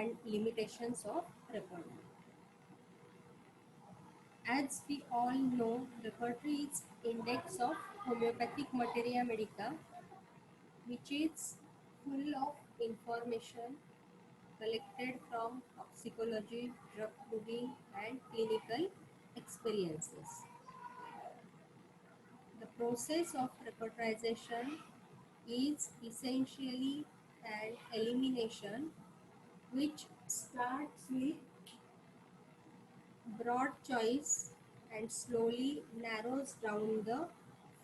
and limitations of repertory. As we all know, repertory is index of homeopathic materia medica, which is full of information collected from toxicology, drug proving, and clinical experiences. The process of repertorization is essentially an elimination which starts with broad choice and slowly narrows down the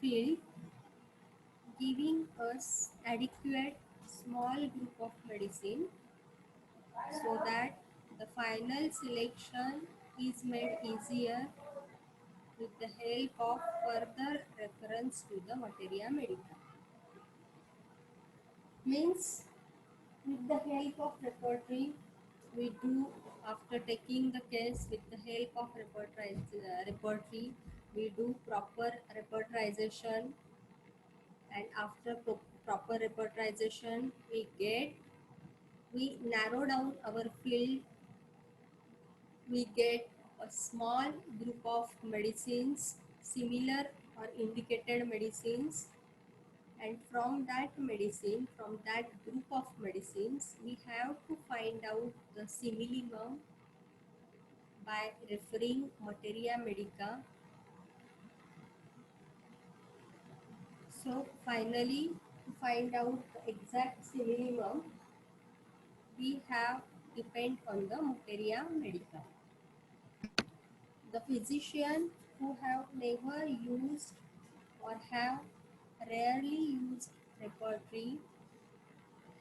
field, giving us adequate small group of medicine so that the final selection is made easier with the help of further reference to the materia medica. Means with the help of repertory, we do after taking the case with the help of repertory, we do proper repertorization, and after proper repertorization, we narrow down our field, we get a small group of medicines, similar or indicated medicines, and from that group of medicines, we have to find out the simillimum by referring materia medica. So finally, to find out the exact simillimum, we have depend on the materia medica. The physician who have never used or have rarely used repertory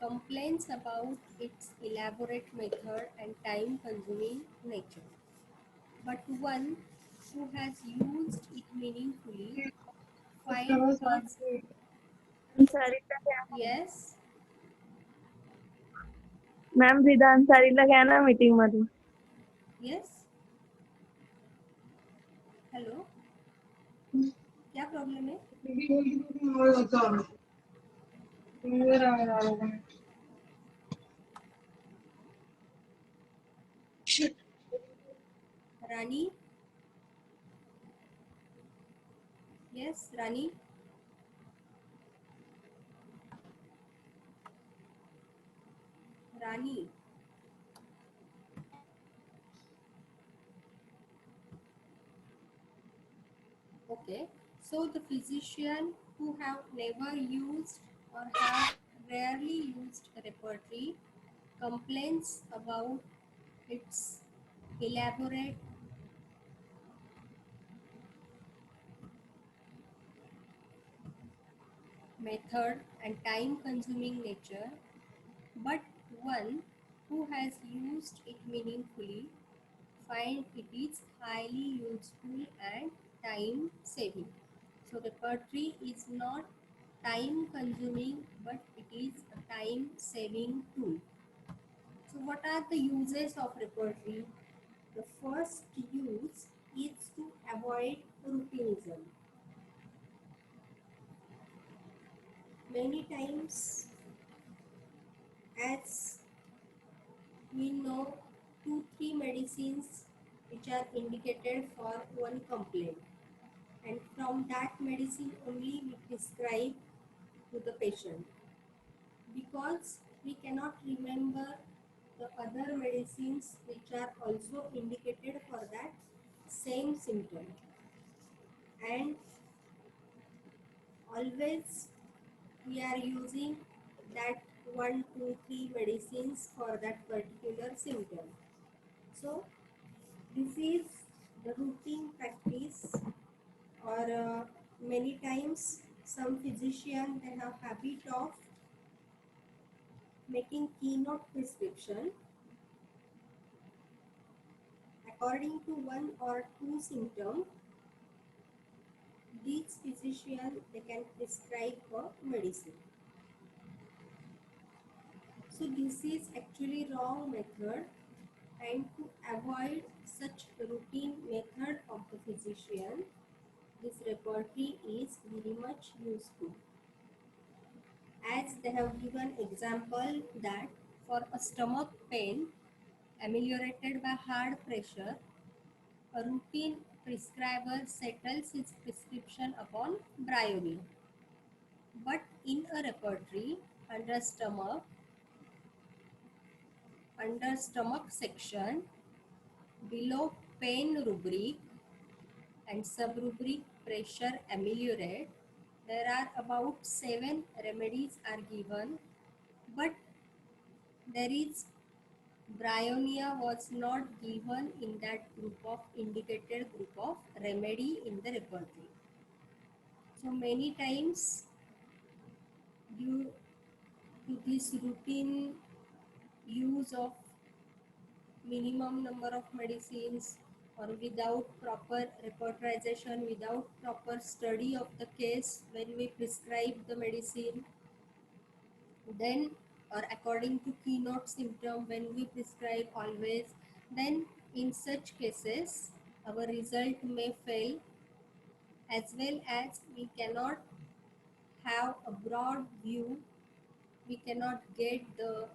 complains about its elaborate method and time consuming nature. But one who has used it meaningfully find its अंसारीला घ्या yes, ma'am विदा अंसारीला घ्या ना meeting मध्ये yes, hello, क्या problem है? रानी, yes, Rani, Rani, okay. So the physician who have never used or have rarely used repertory complains about its elaborate method and time consuming nature, but one who has used it meaningfully find it is highly useful and time saving. So repertory is not time consuming, but it is a time saving tool. So what are the uses of repertory? The first use is to avoid routinism. Many times, as we know, 2 3 medicines which are indicated for one complaint, and from that medicine only we prescribe to the patient, because we cannot remember the other medicines which are also indicated for that same symptom, and always we are using that 1 2 3 medicines for that particular symptom. So this is the routine practice, or many times some physician they have habit of making keynote prescription according to one or two symptom. These physician they can prescribe for medicine. So this is actually wrong method, and to avoid such routine method of the physician, this repertory is very much useful. As they have given example that for a stomach pain, ameliorated by hard pressure, a routine prescriber settles his prescription upon bryonia. But in a repertory under stomach section below pain rubric and subrubric pressure ameliorate, there are about 7 remedies are given, but there is bryonia was not given in that group of indicated group of remedy in the repertory. So many times due to this routine use of minimum number of medicines or without proper repertorization, without proper study of the case when we prescribe the medicine, then or according to keynote symptom when we prescribe always, then in such cases our result may fail, as well as we cannot have a broad view, we cannot get the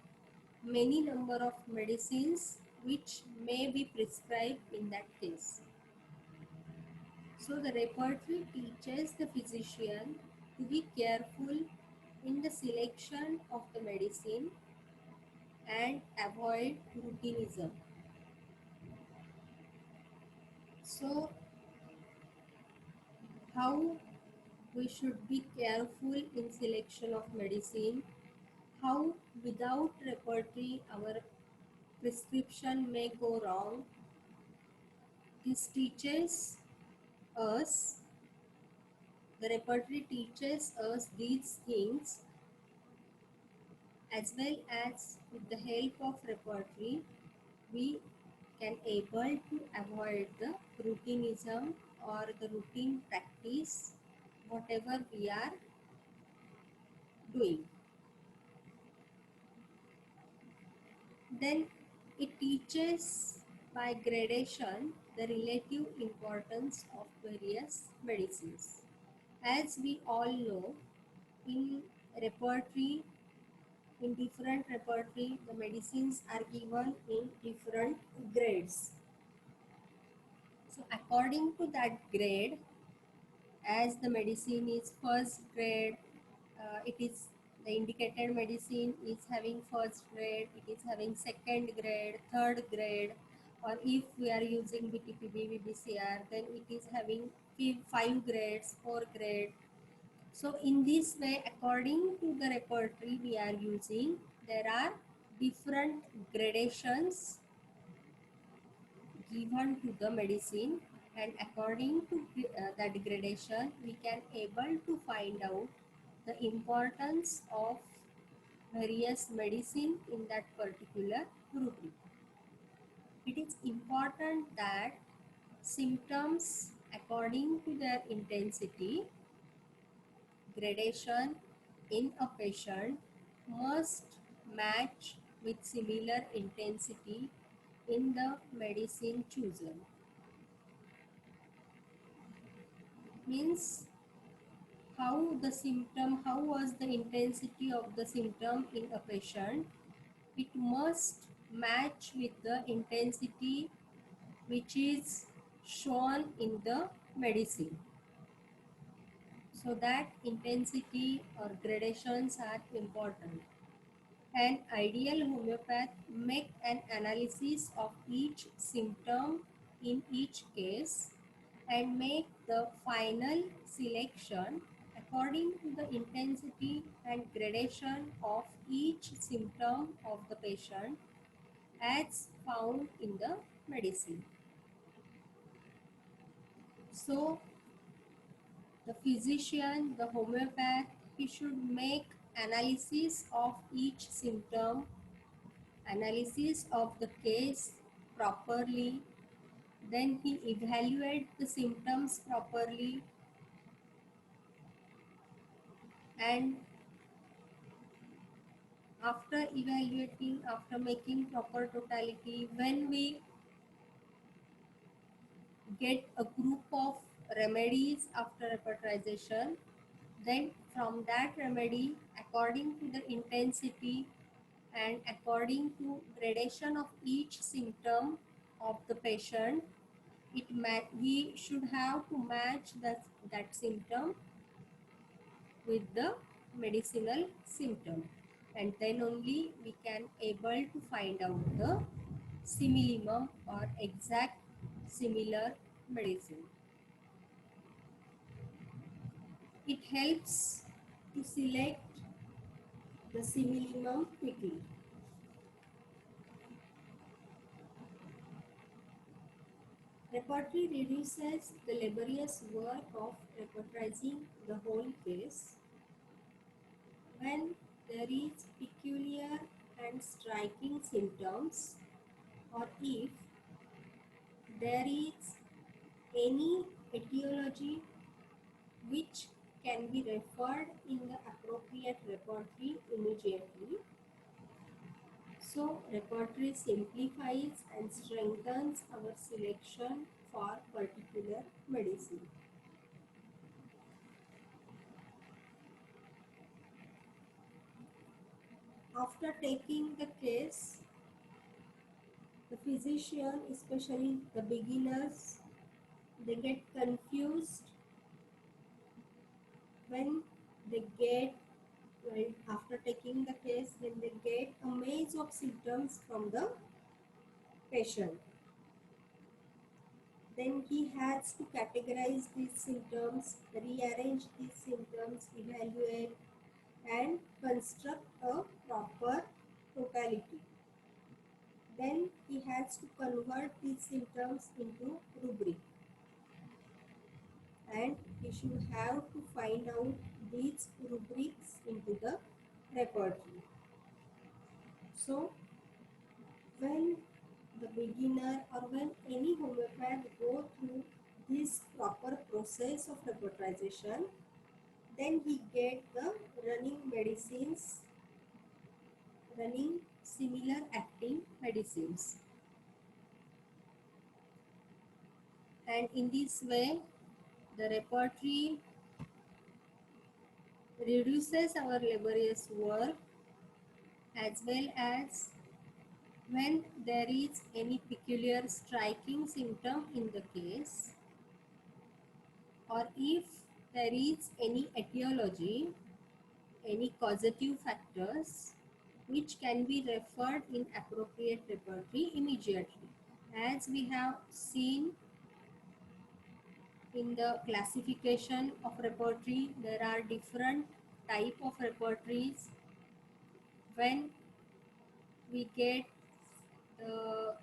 many number of medicines which may be prescribed in that case. So the repertory teaches the physician to be careful in the selection of the medicine and avoid routinism. So how we should be careful in selection of medicine, how without repertory our prescription may go wrong. This teaches us, the repertory teaches us these things, as well as with the help of repertory we can able to avoid the routinism or the routine practice whatever we are doing. Then it teaches by gradation the relative importance of various medicines. As we all know, in repertory, in different repertory, the medicines are given in different grades. So according to that grade, as the medicine is first grade, it is the indicated medicine is having first grade, it is having second grade, third grade, or if we are using BTPB, VBCR, then it is having 5 grades, 4 grade. So in this way, according to the repertory we are using, there are different gradations given to the medicine, and according to that gradation we can able to find out the importance of various medicine in that particular rubric. It is important that symptoms according to their intensity gradation in a patient must match with similar intensity in the medicine chosen. Means how was the intensity of the symptom in a patient, it must match with the intensity which is shown in the medicine. So that intensity or gradations are important. An ideal homeopath make an analysis of each symptom in each case and make the final selection according to the intensity and gradation of each symptom of the patient as found in the medicine. So the physician, the homeopath, he should make analysis of each symptom, analysis of the case properly, then he evaluate the symptoms properly, and after evaluating, after making proper totality, when we get a group of remedies after repertorization, then from that remedy according to the intensity and according to gradation of each symptom of the patient, we should have to match that symptom with the medicinal symptom, and then only we can able to find out the similimum or exact similar medicine. It helps to select the similimum quickly. Repertory reduces the laborious work of repertorizing the whole case. When there is peculiar and striking symptoms, or if there is any etiology which can be referred in the appropriate repertory immediately. So, repertory simplifies and strengthens our selection for particular medicine. After taking the case, the physician, especially the beginners, they get confused when they get, well, after taking the case, when they get a maze of symptoms from the patient. Then he has to categorize these symptoms, rearrange these symptoms, evaluate, and construct a proper totality. Then he has to convert these symptoms into rubric, and he should have to find out these rubrics into the repertory. So when the beginner or when any homeopath go through this proper process of repertorization, then he get the running medicines, running similar acting medicines. And in this way, the repertory reduces our laborious work, as well as when there is any peculiar striking symptom in the case, or if there is any etiology, any causative factors which can be referred in appropriate repertory immediately. As we have seen in the classification of repertory, there are different type of repertories. When we get the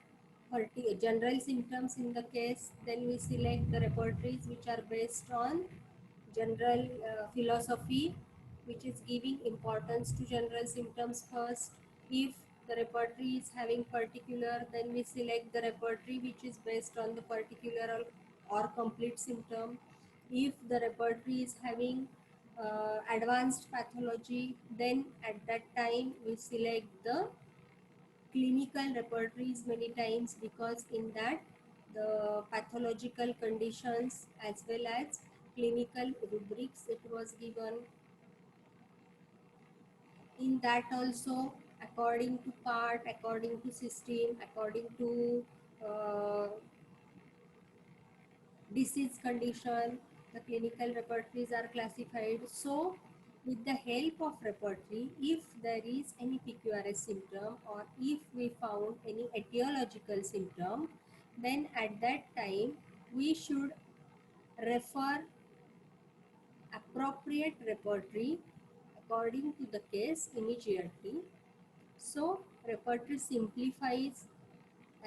general symptoms in the case, then we select the repertories which are based on general philosophy, which is giving importance to general symptoms first. If the repertory is having particular, then we select the repertory which is based on the particular or complete symptom. If the repertory is having advanced pathology, then at that time we select the clinical repertories many times, because in that the pathological conditions as well as clinical rubrics it was given. In that also, according to part, according to system, according to disease condition, the clinical repertories are classified. So with the help of repertory, if there is any PQRS symptom or if we found any etiological symptom, then at that time we should refer appropriate repertory according to the case immediately. So repertory simplifies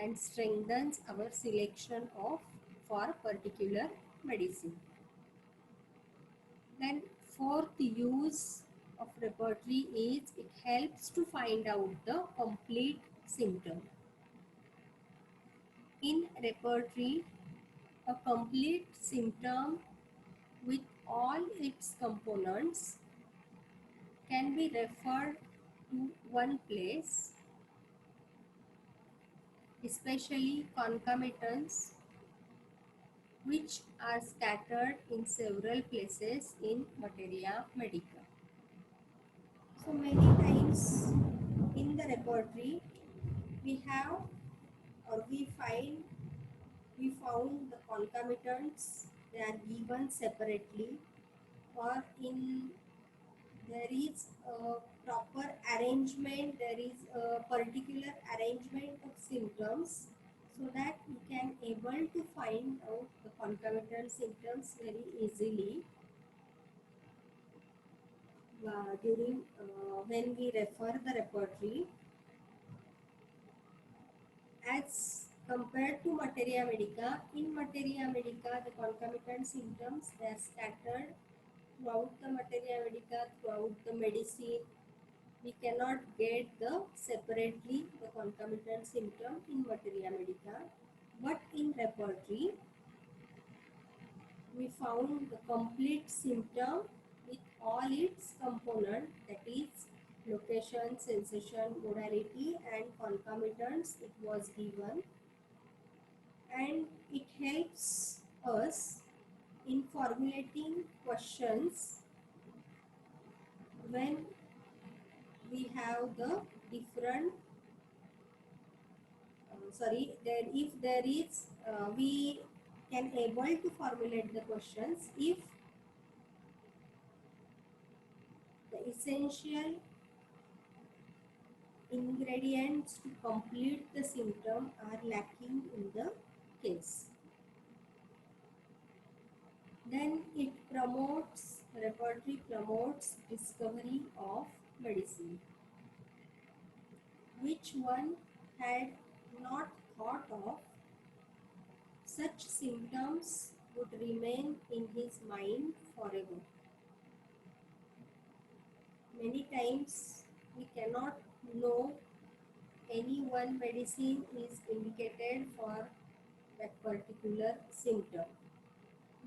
and strengthens our selection of for particular medicine. Then fourth use of repertory is it helps to find out the complete symptom. In repertory, a complete symptom with all its components can be referred to one place, especially concomitants which are scattered in several places in materia medica. So many times in the repertory, we have or we found the concomitants. They are given separately, or in there is a proper arrangement, there is a particular arrangement of symptoms, so that we can able to find out the concomitant symptoms very easily during when we refer the repertory. As compared to materia medica, in materia medica the concomitant symptoms, they are scattered throughout the materia medica, throughout the medicine. We cannot get the separately the concomitant symptom in materia medica, but in repertory we found the complete symptom with all its component, that is location, sensation, modality and concomitants it was given, and it helps us in formulating questions when we have the different then if there is we can able to formulate the questions if the essential ingredients to complete the symptom are lacking in the case. Then repertory promotes discovery of medicine. Which one had not thought of such symptoms would remain in his mind forever. Many times we cannot know any one medicine is indicated for that particular symptom.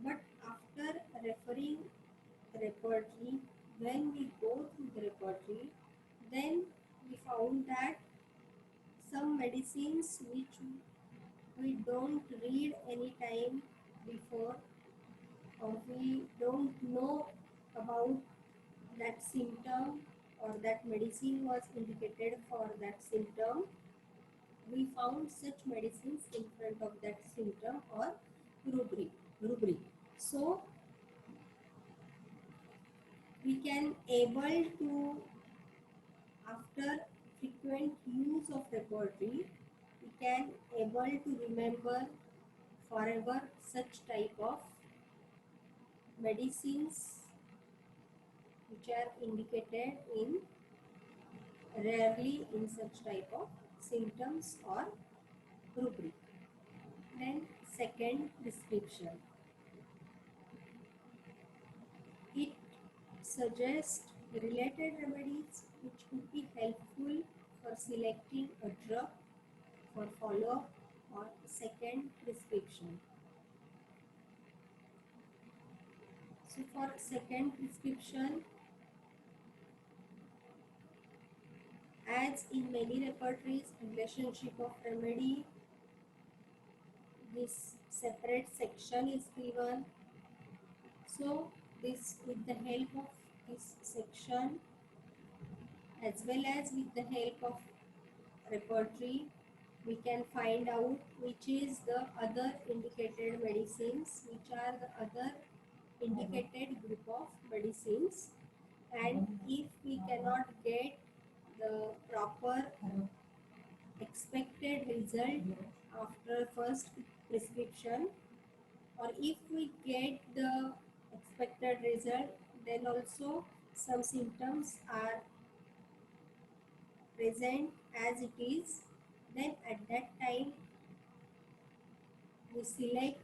But after referring repertory, when we go through the repertory, then we found that some medicines which we don't read any time before, or we don't know about that symptom, or that medicine was indicated for that symptom, we found such medicines in front of that symptom or rubric. So we can able to, after frequent use of repertory, we can able to remember forever such type of medicines which are indicated in rarely in such type of symptoms or rubric. Then second, prescription. It suggests related remedies which could be helpful for selecting a drug for follow-up or second prescription. So for second prescription, as in many repertories, relationship of remedy, this separate section is given. So this, with the help of this section as well as with the help of repertory, we can find out which is the other indicated medicines, which are the other indicated group of medicines, and if we cannot get the proper expected result after first prescription, or if we get the expected result, then also some symptoms are present as it is, then at that time we select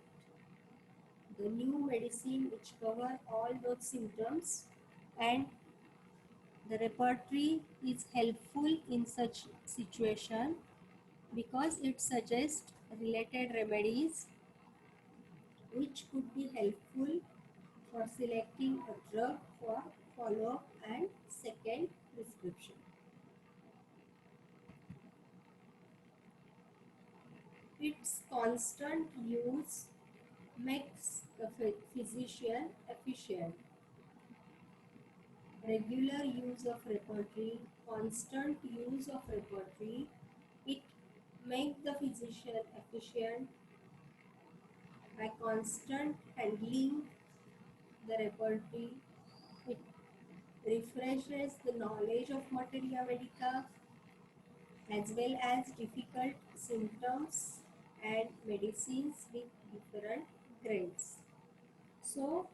the new medicine which cover all those symptoms, and the repertory is helpful in such situation because it suggests related remedies which could be helpful for selecting a drug for follow-up and second prescription. Its constant use makes the physician efficient. Regular use of repertory constant use of repertory. It makes the physician efficient by constant handling the repertory. It refreshes the knowledge of materia medica as well as difficult symptoms and medicines with different grades. So,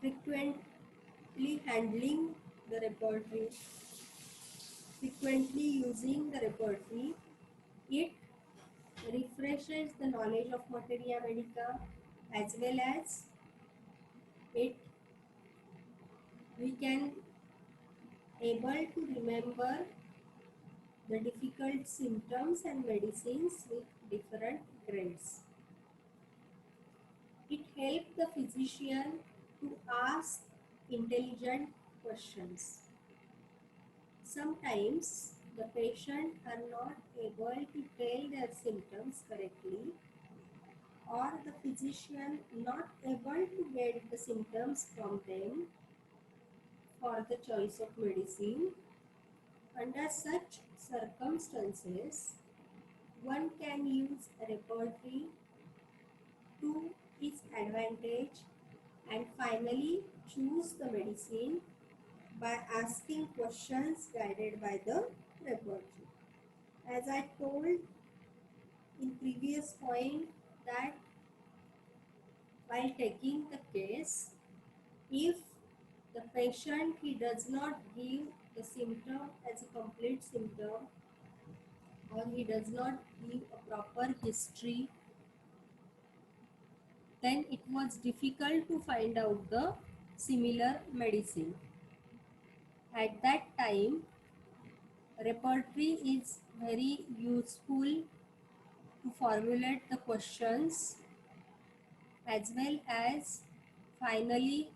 frequently handling the repertory, frequently using the repertory, it refreshes the knowledge of materia medica as well as it we can able to remember the difficult symptoms and medicines with different grades. It helps the physician to ask intelligent questions. Sometimes the patient are not able to tell their symptoms correctly, or the physician not able to get the symptoms from them for the choice of medicine. Under such circumstances, one can use repertory to its advantage and finally choose the medicine by asking questions guided by the repertory. As I told in previous point that while taking the case, if the patient he does not give the symptom as a complete symptom, or he does not give a proper history, then it was difficult to find out the similar medicine. At that time, repertory is very useful to formulate the questions as well as finally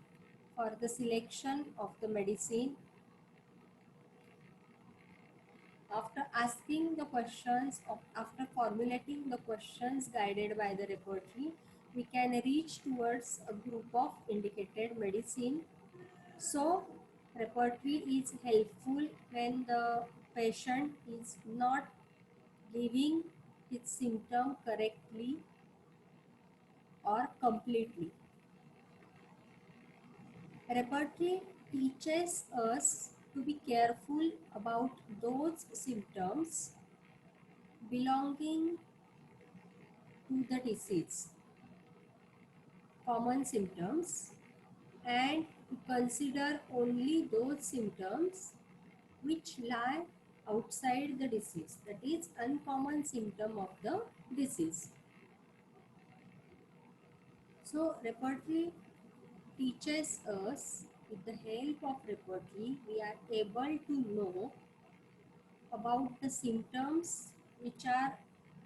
for the selection of the medicine. After asking the questions, after formulating the questions guided by the repertory, we can reach towards a group of indicated medicine. So, repertory is helpful when the patient is not giving its symptom correctly or completely. Repertory teaches us to be careful about those symptoms belonging to the disease, common symptoms, and to consider only those symptoms which lie outside the disease, that is uncommon symptom of the disease. So repertory teaches us, with the help of repertory we are able to know about the symptoms which are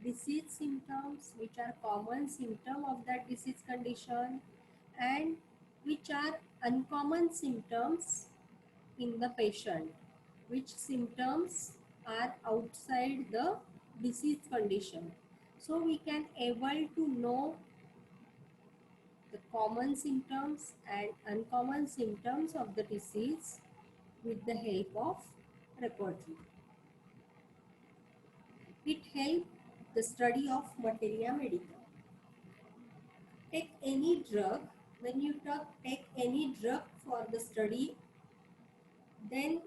disease symptoms, which are common symptom of that disease condition, and which are uncommon symptoms in the patient, which symptoms are outside the disease condition. So we can able to know the common symptoms and uncommon symptoms of the disease with the help of repertory. It helps the study of materia medica. Take any drug, when you take any drug for the study, then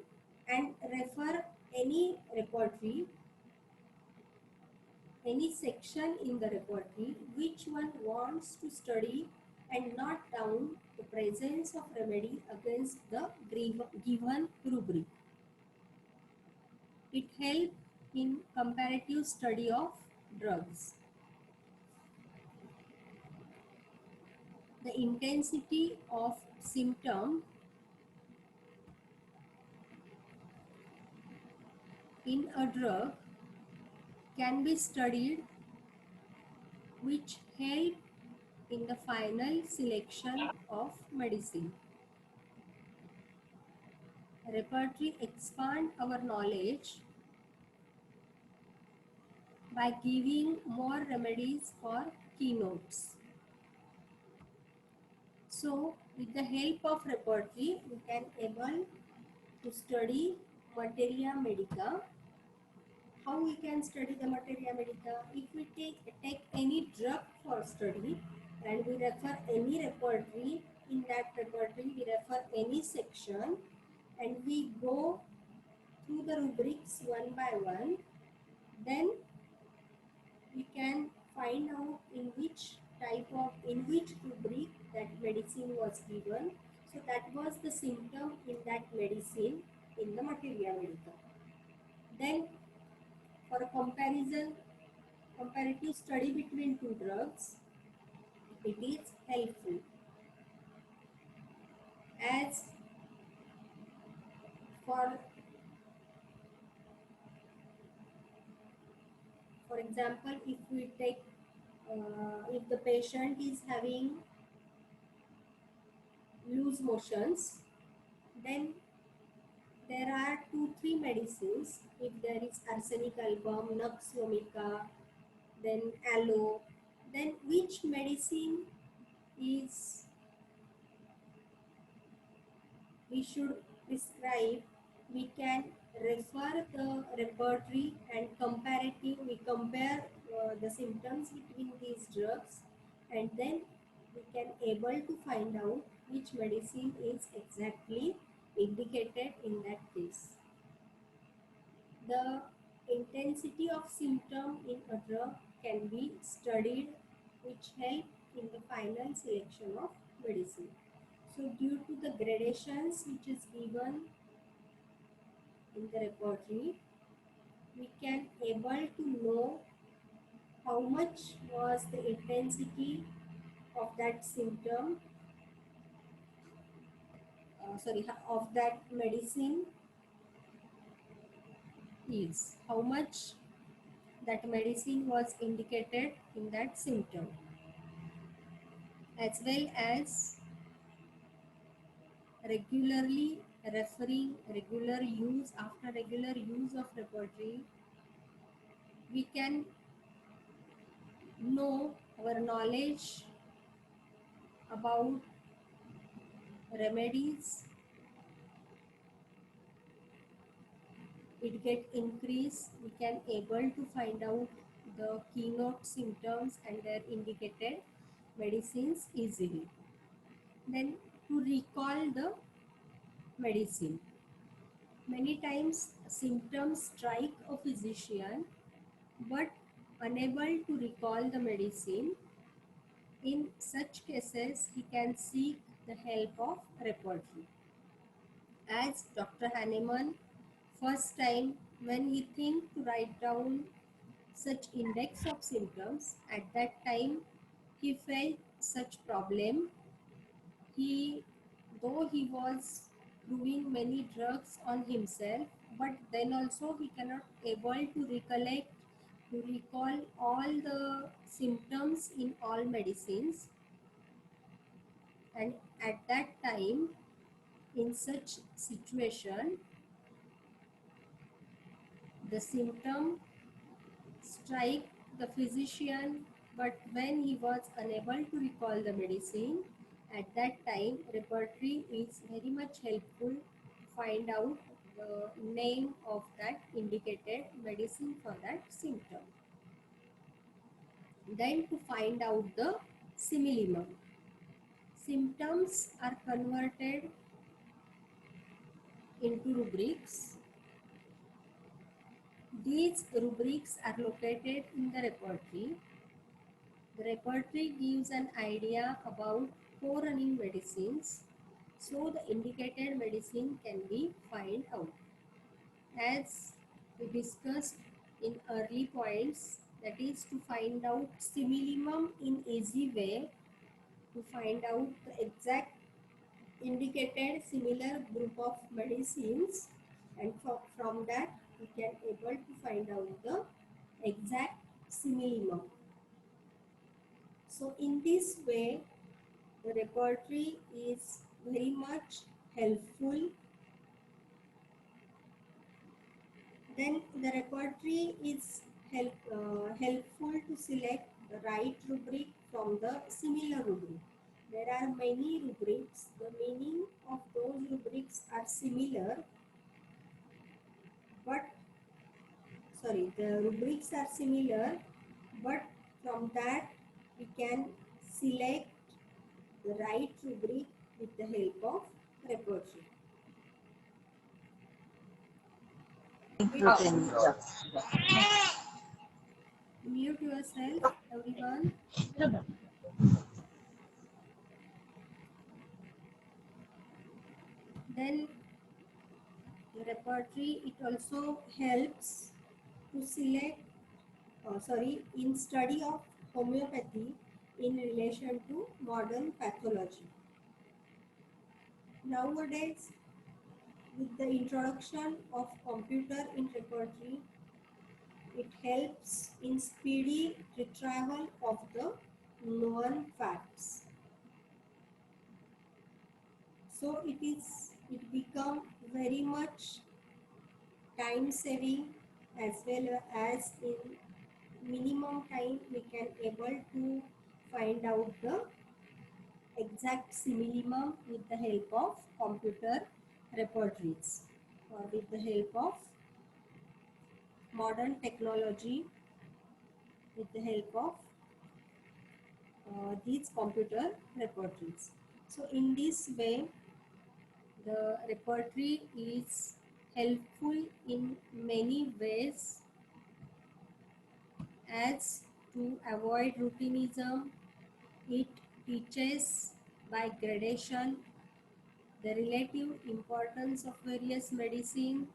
and refer any repertory, any section in the repertory which one wants to study, and note down the presence of remedy against the given rubric. It helps in comparative study of drugs. The intensity of symptom in a drug can be studied, which help in the final selection of medicine. Repertory expand our knowledge by giving more remedies for keynotes. So, with the help of repertory, we can able to study materia medica. How we can study the materia medica? If we take any drug for study and we refer any repertory, in that repertory we refer any section and we go through the rubrics one by one, then we can find out in which rubric that medicine was given. So that was the symptom in that medicine in the materia medica. Then for a comparative study between two drugs, it is helpful as for example, if we take if the patient is having loose motions, then there are 2-3 medicines. If there is arsenic album, nux vomica, then aloe, then which medicine is we should prescribe? We can refer the repertory and comparative. We compare the symptoms between these drugs, and then we can able to find out which medicine is exactly indicated in that case. The intensity of symptom in a drug can be studied, which help in the final selection of medicine. So due to the gradations which is given in the repertory, we can able to know how much was the intensity of that symptom, of that medicine is, how much that medicine was indicated in that symptom, as well as regularly referring, regular use, after regular use of repertory, we can know our knowledge about remedies, it get increased. We can able to find out the keynote symptoms and their indicated medicines easily. Then to recall the medicine, many times symptoms strike a physician but unable to recall the medicine. In such cases, he can seek the help of repertory. As Dr. Hahnemann, first time when he think to write down such index of symptoms, at that time he felt such problem. He, though he was proving many drugs on himself, but then also he cannot able to recollect, to recall all the symptoms in all medicines. And at that time, in such situation, the symptom strike the physician, but when he was unable to recall the medicine, at that time repertory is very much helpful to find out the name of that indicated medicine for that symptom. Then to find out the similimum. Symptoms are converted into rubrics. These rubrics are located in the repertory. The repertory gives an idea about co-running medicines, so the indicated medicine can be found out. As we discussed in early points, that is to find out similimum in easy way, to find out the exact indicated similar group of medicines, and from that we can able to find out the exact similimum. So in this way, the repertory is very much helpful. Then the repertory is helpful to select the right rubric from the similar rubric. There are many rubrics. The meaning of those rubrics are similar. the rubrics are similar, but from that we can select the right rubric with the help of repertory. Mute yourself, everyone. Then the repertory, it also helps to select, in study of homeopathy in relation to modern pathology. Nowadays, with the introduction of computer in repertory, it helps in speedy retrieval of the known facts. So it become very much time saving, as well as in minimum time we can able to find out the exact simillimum with the help of computer repertories, or with the help of modern technology, with the help of these computer repertories. So in this way, the repertory is helpful in many ways, as to avoid routinism. It teaches by gradation the relative importance of various medicine.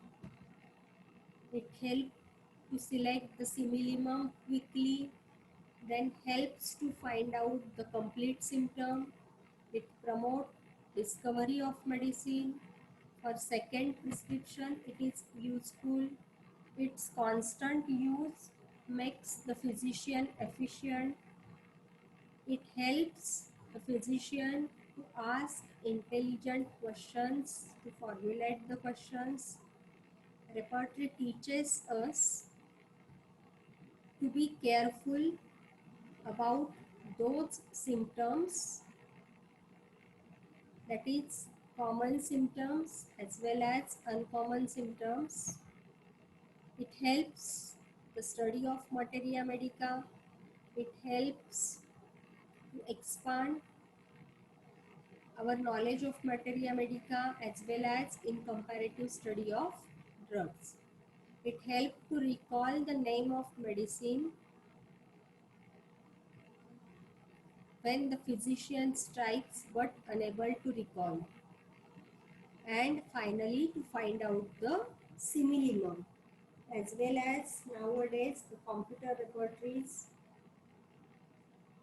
It helps to select the simillimum quickly, then helps to find out the complete symptom. It promotes discovery of medicine. For second prescription, it is useful. Its constant use makes the physician efficient. It helps the physician to ask intelligent questions, to formulate the questions. Repertory teaches us to be careful about those symptoms, that is common symptoms as well as uncommon symptoms. It helps the study of materia medica. It helps to expand our knowledge of materia medica as well as in comparative study of drugs. It helps to recall the name of medicine when the physician strikes but unable to recall. And finally, to find out the simillimum, as well as nowadays the computer repertories,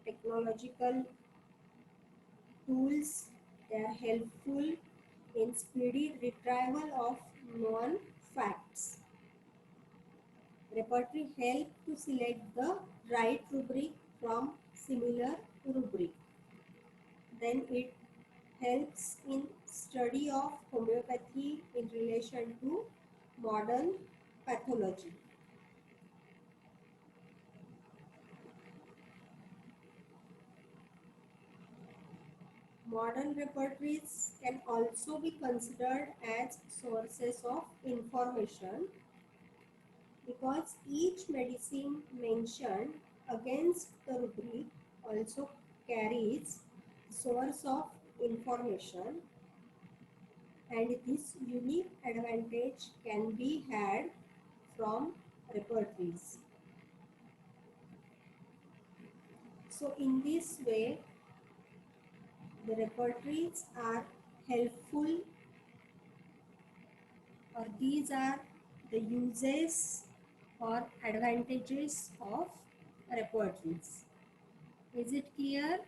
technological tools, they are helpful in speedy retrieval of known facts. Repertory help to select the right rubric from similar rubric. Then it helps in study of homeopathy in relation to modern pathology. Modern repertories can also be considered as sources of information, because each medicine mentioned against the rubric also carries source of information, and this unique advantage can be had from repertories. So in this way, the repertories are helpful, or these are the uses or advantages of repertories. Is it clear?